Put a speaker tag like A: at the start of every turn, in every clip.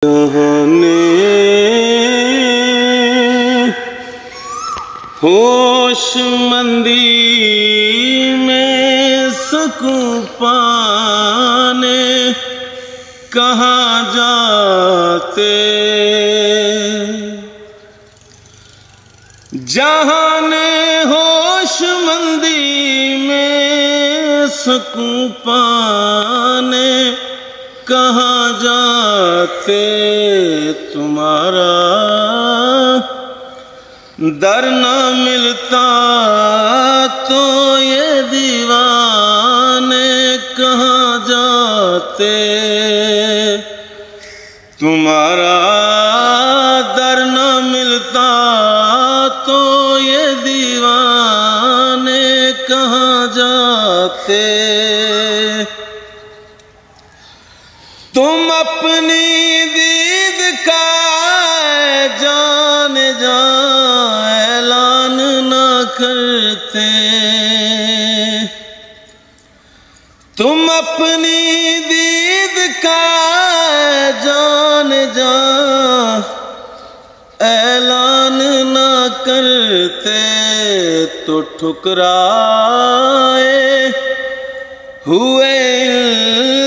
A: जहाने होशमंदी में सुकून पाने कहाँ जाते। जहाने होशमंदी में सुकून पाने कहाँ जाते। तुम्हारा दर न मिलता तो ये दीवाने कहाँ जाते। तुम्हारा दर न मिलता तो ये दीवाने कहाँ जाते। तुम अपनी दीद का जान ऐलान ना करते। तुम अपनी दीद का जान ऐलान ना करते तो ठुकराए हुए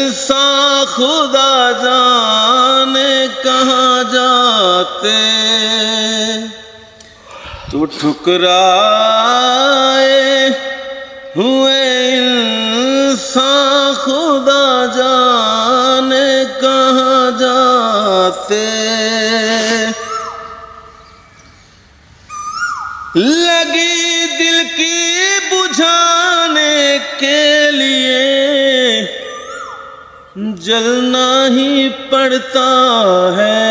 A: इंसान खुदा जाने कहाँ जाते। तो ठुकराए हुए इंसान खुदा जाने कहाँ जाते। लगी दिल की बुझाने के लिए जलना ही पड़ता है।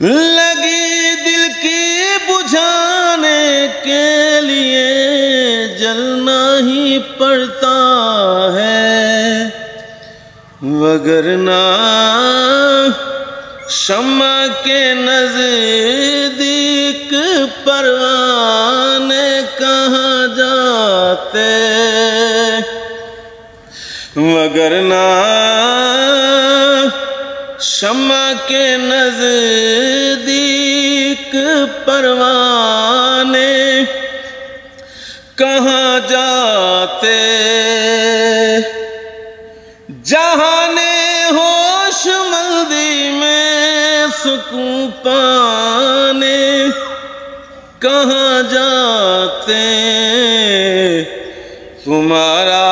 A: लगी दिल की बुझाने के लिए जलना ही पड़ता है। वगरना शम्मा के नजदीक परवाने कहाँ जाते। वगरना शम्मा के नजदीक परवाने कहाँ जाते। जहाने होशमंदी में सुकून पाने कहाँ जाते। तुम्हारा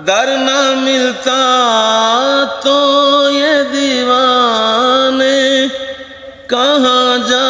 A: दर न मिलता तो ये दीवाने कहाँ जाते।